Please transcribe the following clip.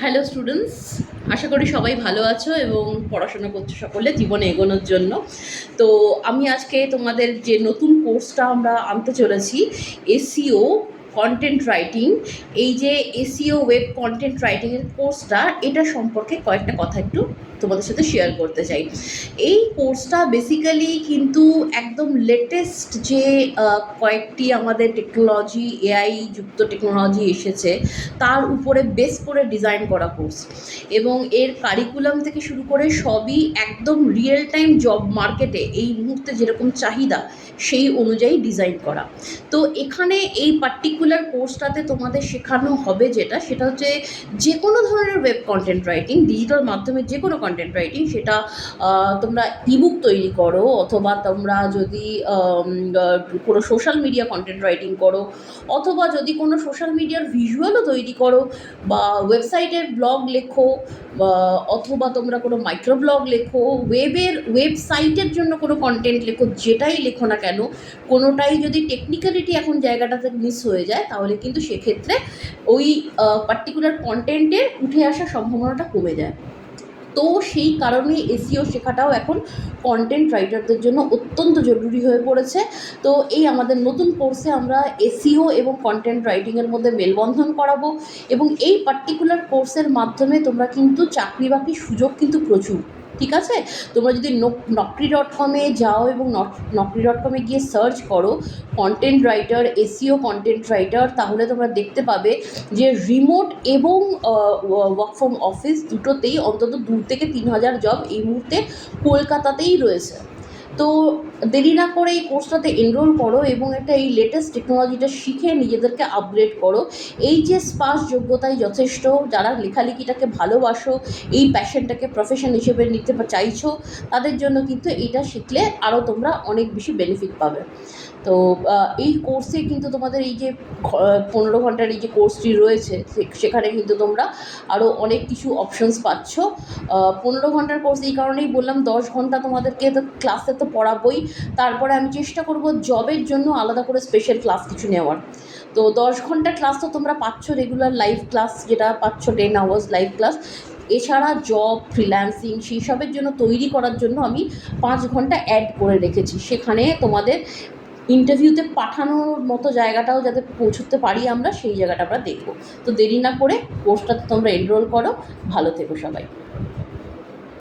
Hello students, আশা করি সবাই ভালো আছো এবং পড়াশোনা করছো সকলে জীবনে এগোনোর জন্য। তো আমি আজকে তোমাদের যে নতুন কোর্সটা আমরা আনতে চলেছি, এসইও কন্টেন্ট রাইটিং, এই যে এসইও ওয়েব কন্টেন্ট রাইটিংয়ের কোর্সটা, এটা সম্পর্কে কয়েকটা কথা একটু তোমাদের সাথে শেয়ার করতে চাই। এই কোর্সটা বেসিক্যালি কিন্তু একদম লেটেস্ট যে কয়েকটি আমাদের টেকনোলজি, এআই যুক্ত টেকনোলজি এসেছে তার উপরে বেস করে ডিজাইন করা কোর্স, এবং এর কারিকুলাম থেকে শুরু করে সবই একদম রিয়েল টাইম জব মার্কেটে এই মুহূর্তে যেরকম চাহিদা সেই অনুযায়ী ডিজাইন করা। তো এখানে এই পার্টিকুলার কোর্সটাতে তোমাদের শেখানো হবে সেটা হচ্ছে যে কোনো ধরনের ওয়েব কন্টেন্ট রাইটিং, ডিজিটাল মাধ্যমে যে কোনো কন্টেন্ট রাইটিং, সেটা তোমরা ইবুক তৈরি করো অথবা তোমরা যদি কোনো সোশ্যাল মিডিয়া কন্টেন্ট রাইটিং করো, অথবা যদি কোনো সোশ্যাল মিডিয়ার ভিজুয়ালও তৈরি করো, বা ওয়েবসাইটের ব্লগ লেখো, অথবা তোমরা কোনো মাইক্রো ব্লগ লেখো, ওয়েবসাইটের জন্য কোনো কন্টেন্ট লেখো, যেটাই লেখো না কেন, কোনোটাই যদি টেকনিক্যালিটি এখন জায়গাটাতে মিস হয়ে যায় তাহলে কিন্তু সেক্ষেত্রে ওই পার্টিকুলার কন্টেন্টের উঠে আসার সম্ভাবনাটা কমে যায়। তো সেই কারণে এসইও শেখাটাও এখন কন্টেন্ট রাইটারদের জন্য অত্যন্ত জরুরি হয়ে পড়েছে। তো এই আমাদের নতুন কোর্সে আমরা এসইও এবং কন্টেন্ট রাইটিংয়ের মধ্যে মেলবন্ধন করাবো, এবং এই পার্টিকুলার কোর্সের মাধ্যমে তোমরা কিন্তু চাকরি বাকরির সুযোগ কিন্তু প্রচুর। ঠিক আছে, তোমরা যদি নকরি.com-এ যাও এবং নকরি.com-এ গিয়ে সার্চ করো content writer, SEO content writer, তাহলে তোমরা দেখতে পাবে যে রিমোট এবং ওয়ার্ক ফ্রম অফিস দুটোতেই অন্তত 2 থেকে 3 হাজার জব এই মুহূর্তে কলকাতাতেই রয়েছে। তো দেরি না করে এই কোর্সটাতে এনরোল করো এবং এই লেটেস্ট টেকনোলজিটা শিখে নিজেদেরকে আপগ্রেড করো। এইচএস পাস যোগ্যতায় যথেষ্ট। যারা লেখালেখিটাকে ভালোবাসো, এই প্যাশনটাকে প্রফেশন হিসেবে নিতে চাইছো, তাদের জন্য কিন্তু এটা শিখলে আরও তোমরা অনেক বেশি বেনিফিট পাবে। তো এই কোর্সে কিন্তু তোমাদের এই যে 15 ঘন্টার এই যে কোর্সটি রয়েছে, সেখানে কিন্তু তোমরা আরও অনেক কিছু অপশনস পাচ্ছ। 15 ঘন্টার কোর্স এই কারণেই বললাম, 10 ঘন্টা তোমাদেরকে তো ক্লাসে তো পড়াবোই, তারপরে আমি চেষ্টা করব জবের জন্য আলাদা করে স্পেশাল ক্লাস কিছু নেওয়ার। তো 10 ঘন্টা ক্লাস তো তোমরা পাচ্ছ, রেগুলার লাইভ ক্লাস যেটা পাচ্ছ 10 আওয়ার্স লাইভ ক্লাস। এছাড়া জব, ফ্রিল্যান্সিং, সেই সবের জন্য তৈরি করার জন্য আমি 5 ঘন্টা অ্যাড করে রেখেছি। সেখানে তোমাদের ইন্টারভিউতে পাঠানোর মতো জায়গাটাও যাতে পৌঁছতে পারি আমরা, সেই জায়গাটা আমরা দেখব। তো দেরি না করে কোর্সটাতে তোমরা এনরোল করো। ভালো থেকো সবাই।